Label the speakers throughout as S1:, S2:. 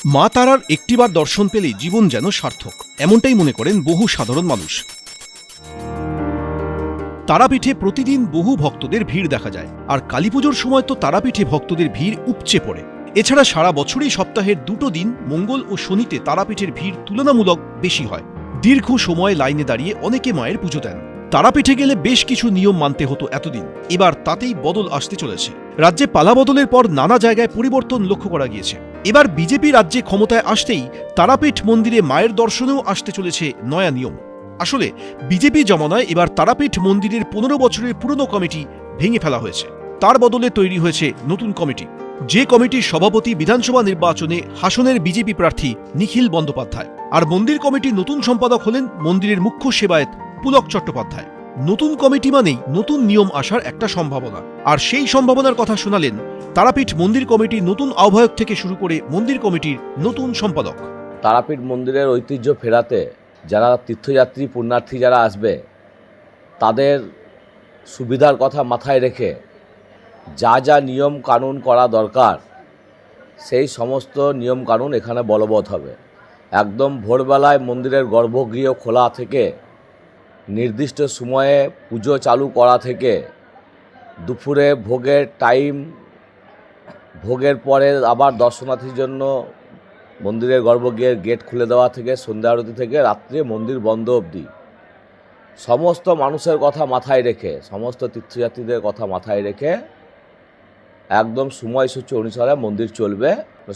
S1: মা তারার একটিবার দর্শন পেলেই জীবন যেন সার্থক, এমনটাই মনে করেন বহু সাধারণ মানুষ। তারাপীঠে প্রতিদিন বহু ভক্তদের ভিড় দেখা যায়, আর কালীপুজোর সময় তো তারাপীঠে ভক্তদের ভিড় উপচে পড়ে। এছাড়া সারা বছরই সপ্তাহের 2 দিন মঙ্গল ও শনিতে তারাপীঠের ভিড় তুলনামূলক বেশি হয়। দীর্ঘ সময় লাইনে দাঁড়িয়ে অনেকে মায়ের পুজো দেন। তারাপীঠে গেলে বেশ কিছু নিয়ম মানতে হতো এতদিন, এবার তাতেই বদল আসতে চলেছে। রাজ্যে পালাবদলের পর নানা জায়গায় পরিবর্তন লক্ষ্য করা গিয়েছে। এবার বিজেপি রাজ্যে ক্ষমতায় আসতেই তারাপীঠ মন্দিরে মায়ের দর্শনেও আসতে চলেছে নয়া নিয়ম। আসলে বিজেপি জমানায় এবার তারাপীঠ মন্দিরের 15 বছরের পুরনো কমিটি ভেঙে ফেলা হয়েছে, তার বদলে তৈরি হয়েছে নতুন কমিটি। যে কমিটির সভাপতি বিধানসভা নির্বাচনে হাসনের বিজেপি প্রার্থী নিখিল বন্দ্যোপাধ্যায়, আর মন্দির কমিটির নতুন সম্পাদক হলেন মন্দিরের মুখ্য সেবায়েত পুলক চট্টোপাধ্যায়। নতুন কমিটি মানেই নতুন নিয়ম আসার একটা সম্ভাবনা, আর সেই সম্ভাবনার কথা শোনালেন তারাপীঠ মন্দির কমিটির নতুন আহ্বায়ক থেকে শুরু করে মন্দির কমিটির নতুন সম্পাদক।
S2: তারাপীঠ মন্দিরের ঐতিহ্য ফেরাতে যারা তীর্থযাত্রী পুণ্যার্থী যারা আসবে তাদের সুবিধার কথা মাথায় রেখে যা যা নিয়ম কানুন করা দরকার সেই সমস্ত নিয়ম কানুন এখানে বলবৎ হবে। একদম ভোরবেলায় মন্দিরের গর্ভগৃহ খোলা থেকে নির্দিষ্ট সময়ে পুজো চালু করা থেকে দুপুরে ভোগের টাইম, ভোগের পরে আবার দর্শনার্থীর জন্য মন্দিরের গর্ভগৃহের গেট খুলে দেওয়া থেকে সন্ধ্যা আরতি থেকে রাত্রে মন্দির বন্ধ অবধি সমস্ত মানুষের কথা মাথায় রেখে, সমস্ত তীর্থযাত্রীদের কথা মাথায় রেখে একদম সময়সূচি অনুসারে মন্দির চলবে।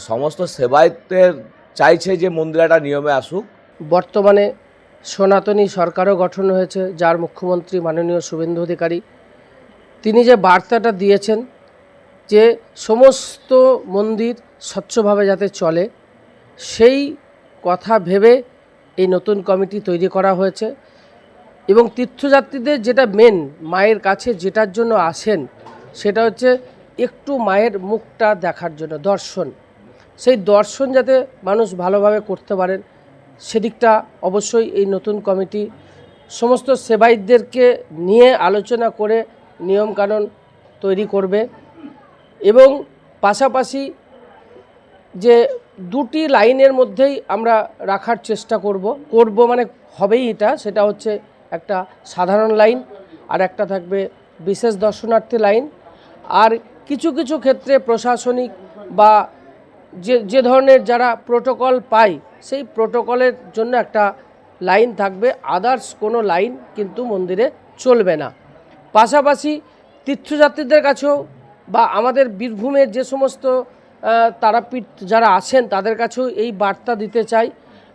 S2: সমস্ত সেবায়তের চাইছে যে মন্দির একটা নিয়মে আসুক।
S3: বর্তমানে সনাতনী সরকারও গঠন হয়েছে, যার মুখ্যমন্ত্রী মাননীয় শুভেন্দু অধিকারী। তিনি যে বার্তাটা দিয়েছেন যে সমস্ত মন্দির স্বচ্ছভাবে যাতে চলে, সেই কথা ভেবে এই নতুন কমিটি তৈরি করা হয়েছে। এবং তীর্থযাত্রীদের যেটা মেন, মায়ের কাছে যেটার জন্য আসেন সেটা হচ্ছে একটু মায়ের মুখটা দেখার জন্য, দর্শন। সেই দর্শন যাতে মানুষ ভালোভাবে করতে পারেন সেদিকটা অবশ্যই এই নতুন কমিটি সমস্ত সেবায়তদেরকে নিয়ে আলোচনা করে নিয়মকানুন তৈরি করবে। এবং পাশাপাশি যে 2টি লাইনের মধ্যেই আমরা রাখার চেষ্টা করব মানে হবেই এটা, সেটা হচ্ছে একটা সাধারণ লাইন আর একটা থাকবে বিশেষ দর্শনার্থী লাইন। আর কিছু কিছু ক্ষেত্রে প্রশাসনিক বা যে ধরনের যারা প্রোটোকল পায় সেই প্রোটোকলের জন্য একটা লাইন থাকবে, আদার্স কোনো লাইন কিন্তু মন্দিরে চলবে না। পাশাপাশি তীর্থযাত্রীদের কাছেও বা আমাদের বীরভূমের যে সমস্ত তারাপীঠ যারা আছেন তাদের কাছেও এই বার্তা দিতে চাই,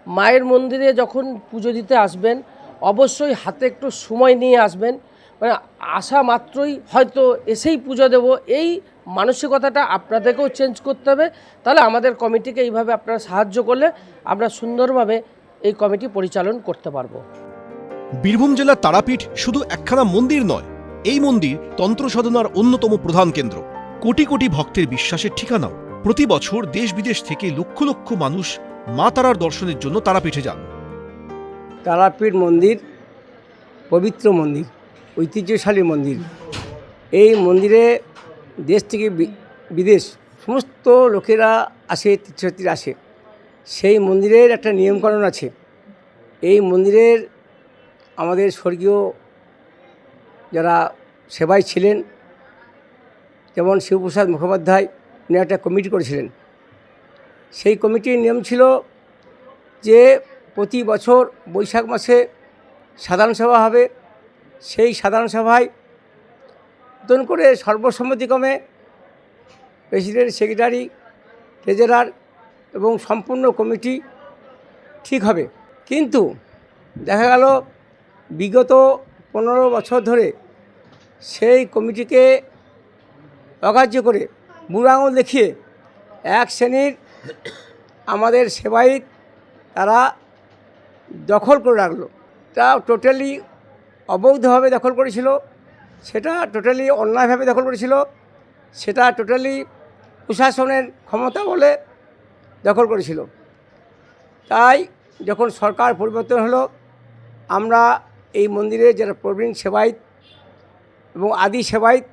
S3: মায়ের মন্দিরে যখন পুজো দিতে আসবেন অবশ্যই হাতে একটু সময় নিয়ে আসবেন। মানে আসা মাত্রই হয়তো এসেই পুজো দেব, এই মানসিকতাটা আপনাদেরকেও চেঞ্জ করতে হবে। তাহলে আমাদের কমিটিকে এইভাবে আপনারা সাহায্য করলে আমরা সুন্দরভাবে এই কমিটি পরিচালন করতে পারবো।
S1: বীরভূম জেলার তারাপীঠ শুধু একখানা মন্দির নয়, এই মন্দির তন্ত্র সাধনার অন্যতম প্রধান কেন্দ্র, কোটি কোটি ভক্তের বিশ্বাসের ঠিকানাও। প্রতি বছর দেশ বিদেশ থেকে লক্ষ লক্ষ মানুষ মা তারার দর্শনের জন্য তারাপীঠে যান।
S4: তারাপীঠ মন্দির পবিত্র মন্দির, ঐতিহ্যশালী মন্দির। এই মন্দিরে দেশ থেকে বিদেশ সমস্ত লোকেরা আসে, তীর্থযাত্রীরা আসে। সেই মন্দিরের একটা নিয়মকানুন আছে। এই মন্দিরের আমাদের স্বর্গীয় যারা সেবায় ছিলেন, যেমন শিবপ্রসাদ মুখোপাধ্যায়, উনি একটা কমিটি করেছিলেন। সেই কমিটির নিয়ম ছিল যে প্রতি বছর বৈশাখ মাসে সাধারণ সভা হবে। সেই সাধারণ সভায় নতুন করে সর্বসম্মতিক্রমে প্রেসিডেন্ট, সেক্রেটারি, ট্রেজারার এবং সম্পূর্ণ কমিটি ঠিক হবে। কিন্তু দেখা গেল বিগত 15 বছর ধরে সেই কমিটিকে অগ্রাহ্য করে বুড়ো আঙুল দেখিয়ে এক শ্রেণীর আমাদের সেবায়িত তারা দখল করে রাখলো। তা টোটালি অবৈধভাবে দখল করেছিল, সেটা টোটালি অন্যায়ভাবে দখল করেছিল, সেটা টোটালি প্রশাসনের ক্ষমতা বলে দখল করেছিল। তাই যখন সরকার পরিবর্তন হলো, আমরা এই মন্দিরে যারা প্রবীণ সেবায়িত এবং আদি সেবায়িত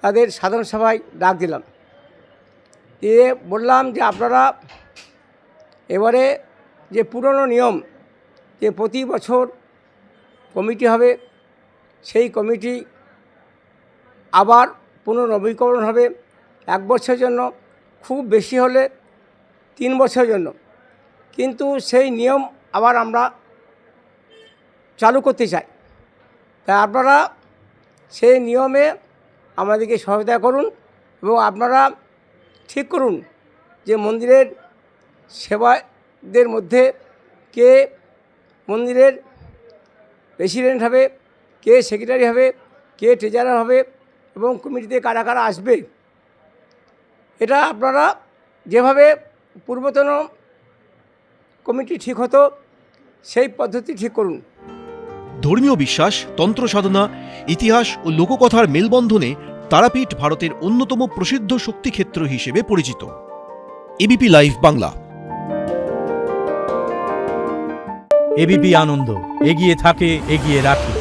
S4: তাদের সাধারণ সভায় ডাক দিলাম, দিয়ে বললাম যে আপনারা এবারে যে পুরনো নিয়ম যে প্রতি বছর কমিটি হবে, সেই কমিটি আবার পুনর্নবীকরণ হবে 1 বছরের জন্য, খুব বেশি হলে 3 বছরের জন্য। কিন্তু সেই নিয়ম আবার আমরা চালু করতে চাই। তাই আপনারা সেই নিয়মে আমাদেরকে সহায়তা করুন এবং আপনারা ঠিক করুন যে মন্দিরের সেবাদের মধ্যে কে মন্দিরের প্রেসিডেন্ট হবে, কে সেক্রেটারি হবে, কে ট্রেজারার হবে এবং কমিটিতে কারা কারা আসবে। এটা আপনারা যেভাবে পূর্বতন কমিটি ঠিক হতো সেই পদ্ধতি ঠিক করুন।
S1: ধর্মীয় বিশ্বাস, তন্ত্র সাধনা, ইতিহাস ও লোককথার মেলবন্ধনে তারাপীঠ ভারতের অন্যতম প্রসিদ্ধ শক্তিক্ষেত্র হিসেবে পরিচিত। ABP live Bangla.
S5: এবিপি আনন্দ, এগিয়ে থাকে, এগিয়ে রাখে।